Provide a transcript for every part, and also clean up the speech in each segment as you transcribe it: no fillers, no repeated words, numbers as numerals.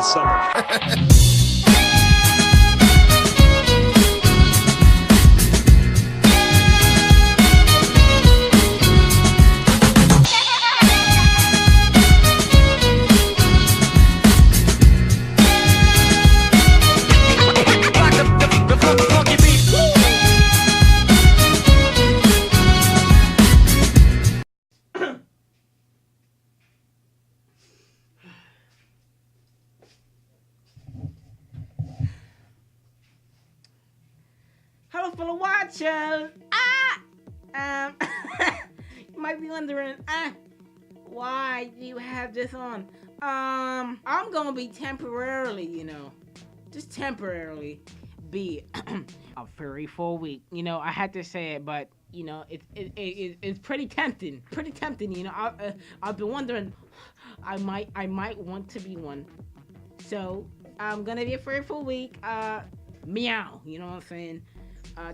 this summer. Hello, fellow watchers. You might be wondering, why do you have this on? I'm gonna be temporarily, just temporarily be a furry for a week. I had to say it, but it's pretty tempting. Pretty tempting. I've been wondering, I might want to be one. So I'm gonna be a furry for a week. Meow. You know what I'm saying?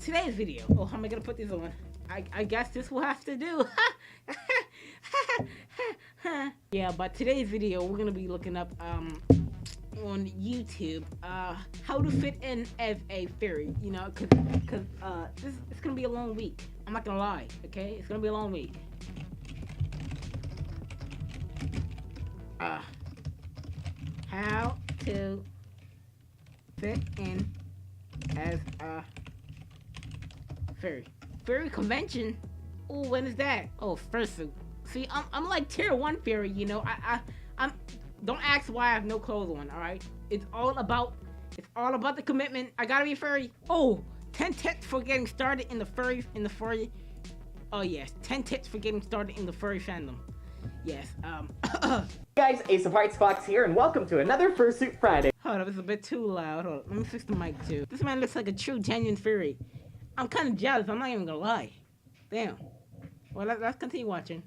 Today's video. Oh, how am I gonna put this on? I guess this will have to do. Yeah, but today's video we're gonna be looking up on YouTube how to fit in as a furry. Cause it's gonna be a long week. I'm not gonna lie. Okay, it's gonna be a long week. How to fit in as a furry convention. Oh, when is that? Oh, fursuit. See, I'm like tier 1 furry. I'm don't ask why I have no clothes on. All right, it's all about the commitment. I gotta be furry. Oh, 10 tips for getting started in the furry. Oh yes, 10 tips for getting started in the furry fandom. Yes. Guys, Ace of Hearts Fox here, and welcome to another Fursuit Friday. Hold up, it's a bit too loud. Hold up, let me fix the mic too. This man looks like a true genuine furry. I'm kind of jealous. I'm not even gonna lie. Damn. Well, let's continue watching.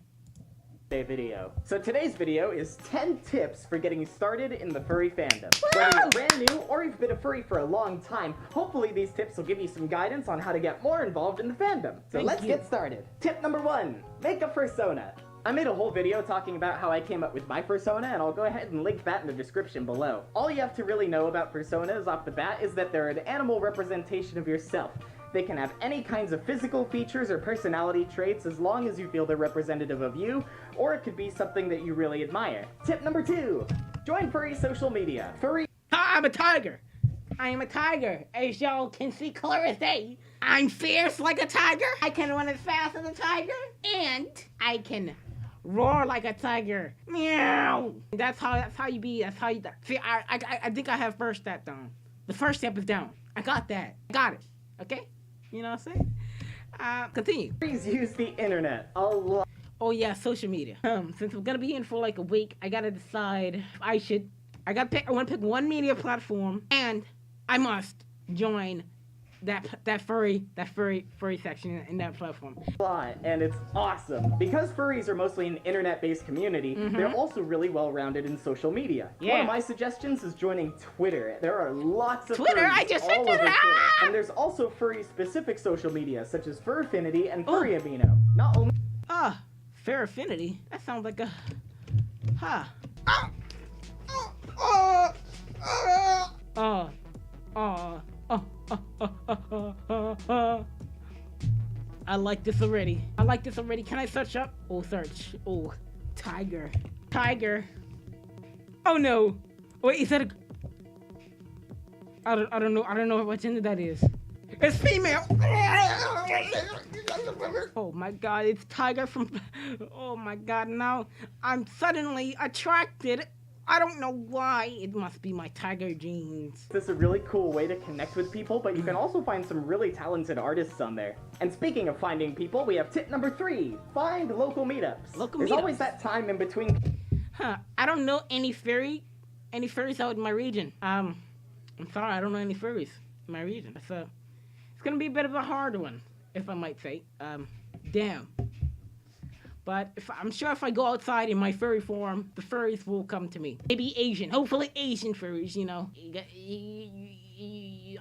Video. So today's video is 10 tips for getting started in the furry fandom. Whether you're brand new or you've been a furry for a long time, hopefully these tips will give you some guidance on how to get more involved in the fandom. So let's get started. Tip number 1, make a fursona. I made a whole video talking about how I came up with my fursona, and I'll go ahead and link that in the description below. All you have to really know about fursonas off the bat is that they're an animal representation of yourself. They can have any kinds of physical features or personality traits as long as you feel they're representative of you, or it could be something that you really admire. Tip number 2, join furry social media. I'm a tiger. I am a tiger, as y'all can see clear as day. I'm fierce like a tiger. I can run as fast as a tiger, and I can roar like a tiger. Meow. That's how you be. That's how you. See, I think I have first step down. The first step is down. I got that. Got it. Okay. You know what I'm saying? Continue. Furries use the internet a lot. Oh yeah, social media. Since we're gonna be in for like a week, I gotta decide if I wanna pick one media platform, and I must join that furry section in that platform. And it's awesome. Because furries are mostly an internet-based community, they're also really well-rounded in social media. Yeah. One of my suggestions is joining Twitter. There are lots of Twitter? furries I just said all over Twitter. Twitter. And there's also furry-specific social media, such as Furfinity and Furryabino. Not only... Fair affinity? That sounds like a... I like this already. Can I search up? Oh, search. Oh, tiger. Oh no. Wait, is that a... I don't know what gender that is. It's female. Oh my god, it's tiger from... Oh my god, now I'm suddenly attracted. I don't know why. It must be my tiger genes. This is a really cool way to connect with people, but you can also find some really talented artists on there. And speaking of finding people, we have tip number 3, find local meetups. There's always that time in between. I don't know any furries out in my region. I'm sorry, I don't know any furries in my region. So it's gonna be a bit of a hard one, if I might say. Damn. But I'm sure if I go outside in my furry form, the furries will come to me. Maybe Asian. Hopefully Asian furries,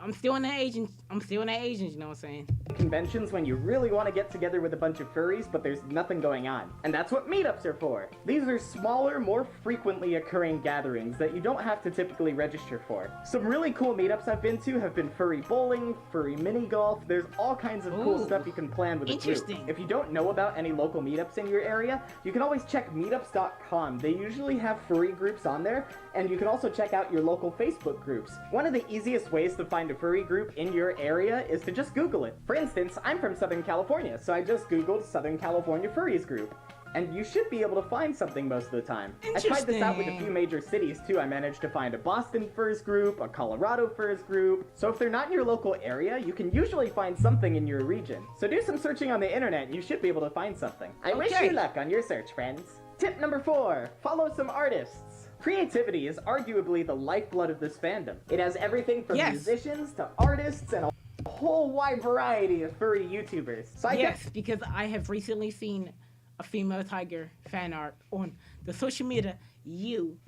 I'm still in the Asians. I'm still in the Asians. You know what I'm saying? Conventions when you really want to get together with a bunch of furries, but there's nothing going on. And that's what meetups are for. These are smaller, more frequently occurring gatherings that you don't have to typically register for. Some really cool meetups I've been to have been furry bowling, furry mini golf. There's all kinds of cool stuff you can plan with a group. If you don't know about any local meetups in your area, you can always check meetups.com. They usually have furry groups on there, and you can also check out your local Facebook groups. One of the easiest ways to find a furry group in your area is to just Google it. For instance, I'm from Southern California, so I just Googled Southern California Furries group. And you should be able to find something most of the time. I tried this out with a few major cities too. I managed to find a Boston Furs group, a Colorado Furs group. So if they're not in your local area, you can usually find something in your region. So do some searching on the internet and you should be able to find something. I wish you luck on your search, friends. Tip number 4, follow some artists. Creativity is arguably the lifeblood of this fandom. It has everything from musicians to artists and a whole wide variety of furry YouTubers. So because I have recently seen a female tiger fan art on the social media you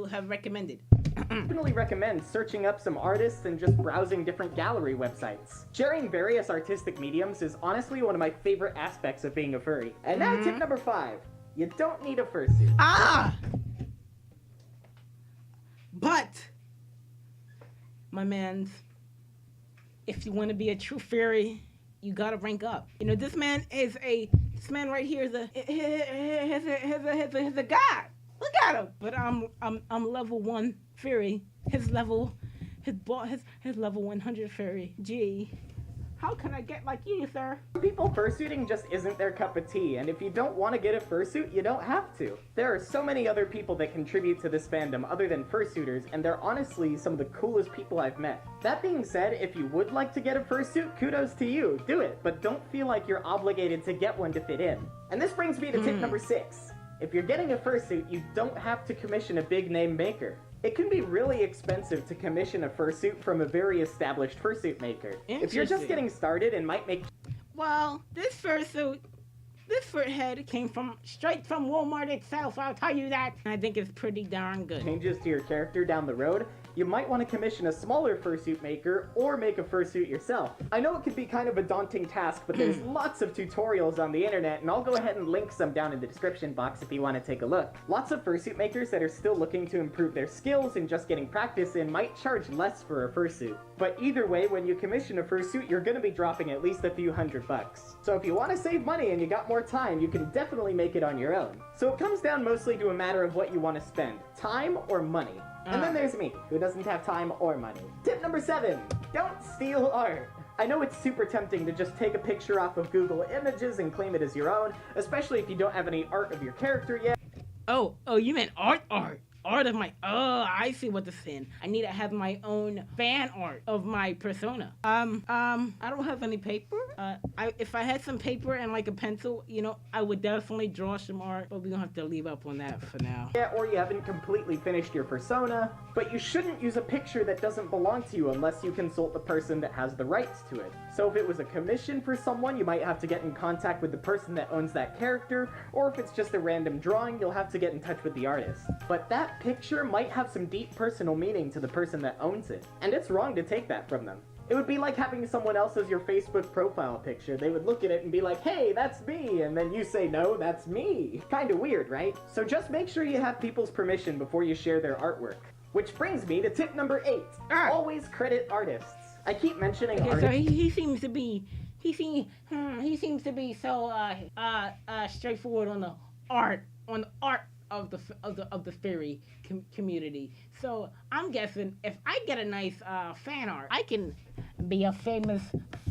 have recommended. I definitely recommend searching up some artists and just browsing different gallery websites. Sharing various artistic mediums is honestly one of my favorite aspects of being a furry. And now tip number 5. You don't need a fursuit. But, my mans, if you want to be a true furry, you gotta rank up. You know, this man right here is a god. Look at him. But I'm level 1 furry. His level 100 furry. Gee, how can I get like you, sir? People fursuiting just isn't their cup of tea, and if you don't want to get a fursuit, you don't have to. There are so many other people that contribute to this fandom other than fursuiters, and they're honestly some of the coolest people I've met. That being said, if you would like to get a fursuit, kudos to you, do it, but don't feel like you're obligated to get one to fit in. And this brings me to tip number 6. If you're getting a fursuit, you don't have to commission a big name maker. It can be really expensive to commission a fursuit from a very established fursuit maker. If you're just getting started and might make... Well, this fursuit, this fur head came straight from Walmart itself, I'll tell you that. I think it's pretty darn good. Changes to your character down the road, you might want to commission a smaller fursuit maker or make a fursuit yourself. I know it could be kind of a daunting task, but there's lots of tutorials on the internet, and I'll go ahead and link some down in the description box if you want to take a look. Lots of fursuit makers that are still looking to improve their skills and just getting practice in might charge less for a fursuit. But either way, when you commission a fursuit, you're going to be dropping at least a few $100. So if you want to save money and you got more time, you can definitely make it on your own. So it comes down mostly to a matter of what you want to spend, time or money. And then there's me, who doesn't have time or money. Tip number 7, don't steal art. I know it's super tempting to just take a picture off of Google Images and claim it as your own, especially if you don't have any art of your character yet. Oh, you meant art of my, I see what this is. I need to have my own fan art of my persona. I don't have any paper. If I had some paper and like a pencil, you know, I would definitely draw some art, but we don't have to leave up on that for now. Yeah, or you haven't completely finished your persona, but you shouldn't use a picture that doesn't belong to you unless you consult the person that has the rights to it. So if it was a commission for someone, you might have to get in contact with the person that owns that character, or if it's just a random drawing, you'll have to get in touch with the artist. But that picture might have some deep personal meaning to the person that owns it, and it's wrong to take that from them. It would be like having someone else as your Facebook profile picture. They would look at it and be like, hey, that's me, and then you say, no, that's me. Kinda weird, right? So just make sure you have people's permission before you share their artwork. Which brings me to tip number 8. Always credit artists. I keep mentioning artists. So he seems to be so straightforward on the art of the furry community. So I'm guessing if I get a nice fan art, I can be a famous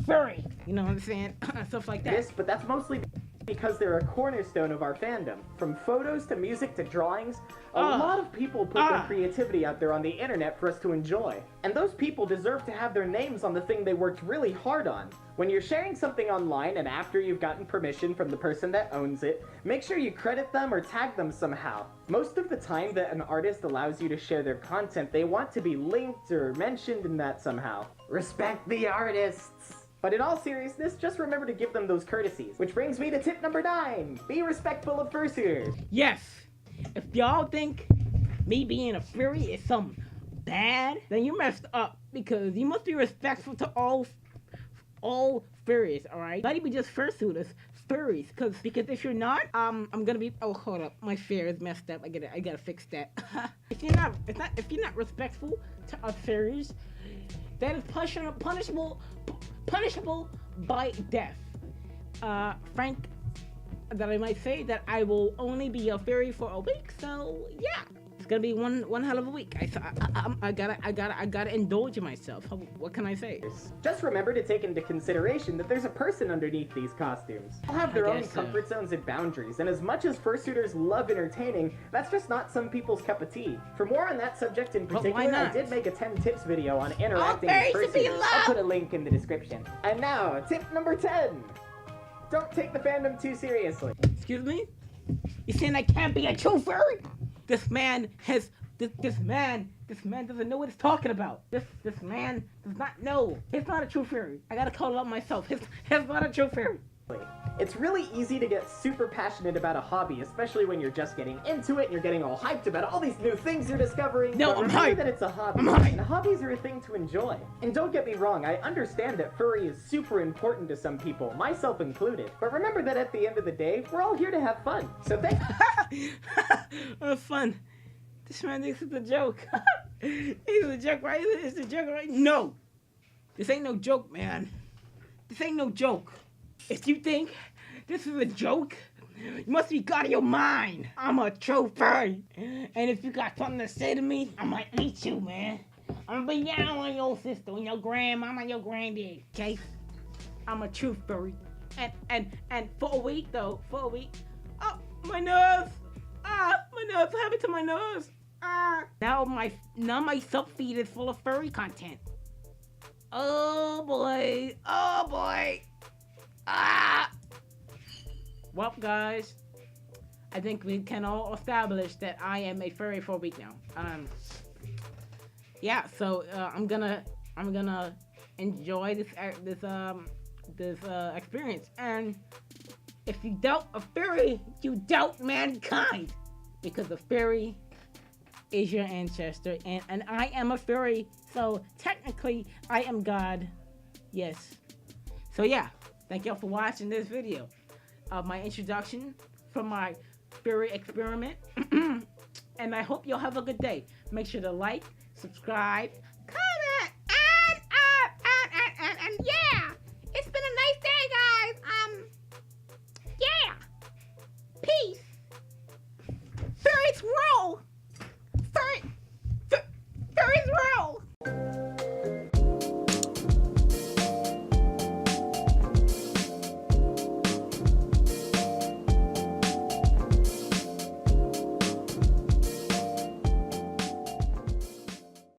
furry. You know what I'm saying? Stuff like that. But that's mostly because they're a cornerstone of our fandom. From photos to music to drawings, a lot of people put their creativity out there on the internet for us to enjoy. And those people deserve to have their names on the thing they worked really hard on. When you're sharing something online and after you've gotten permission from the person that owns it, make sure you credit them or tag them somehow. Most of the time that an artist allows you to share their content, they want to be linked or mentioned in that somehow. Respect the artists! But in all seriousness, just remember to give them those courtesies. Which brings me to tip number 9. Be respectful of fursuiters. Yes. If y'all think me being a furry is some bad, then you messed up because you must be respectful to all furries, all right? Not even just fursuiters, furries. Because if you're not, I'm gonna be. Oh, hold up, my fear is messed up. I gotta fix that. if you're not respectful to us furries, that is punishable by death. Frank, that I might say that I will only be a furry for a week. So yeah. It's gonna be one hell of a week. I gotta indulge in myself. What can I say? Just remember to take into consideration that there's a person underneath these costumes. They'll have their own comfort zones and boundaries, and as much as fursuiters love entertaining, that's just not some people's cup of tea. For more on that subject in particular, I did make a 10 tips video on interacting with fursuiters. I'll put a link in the description. And now, tip number 10. Don't take the fandom too seriously. Excuse me? You saying I can't be a true furry? This man doesn't know what he's talking about. This man does not know. He's not a true furry. I gotta call it out myself. He's not a true furry. It's really easy to get super passionate about a hobby, especially when you're just getting into it and you're getting all hyped about all these new things you're discovering. No, but I'm remember hyped. that it's a hobby, and hobbies are a thing to enjoy. And don't get me wrong, I understand that furry is super important to some people, myself included. But remember that at the end of the day, we're all here to have fun. So fun. This man thinks it's a joke. He's a joke, right? It's a joke, right? No. This ain't no joke, man. This ain't no joke. If you think this is a joke, you must be out of your mind. I'm a true furry. And if you got something to say to me, I might eat you, man. I'm gonna be down on your sister, on your grandmama, your granddad, okay? I'm a true furry. And for a week, oh, my nose. My nose, what happened to my nose? Now my sub feed is full of furry content. Oh boy. Well, guys, I think we can all establish that I am a furry for a week now. Yeah, so I'm gonna enjoy this experience. And if you doubt a furry, you doubt mankind, because a furry is your ancestor, and I am a furry, so technically I am God. Yes. So yeah. Thank y'all for watching this video of my introduction from my furry experiment. And I hope y'all have a good day. Make sure to like, subscribe, comment.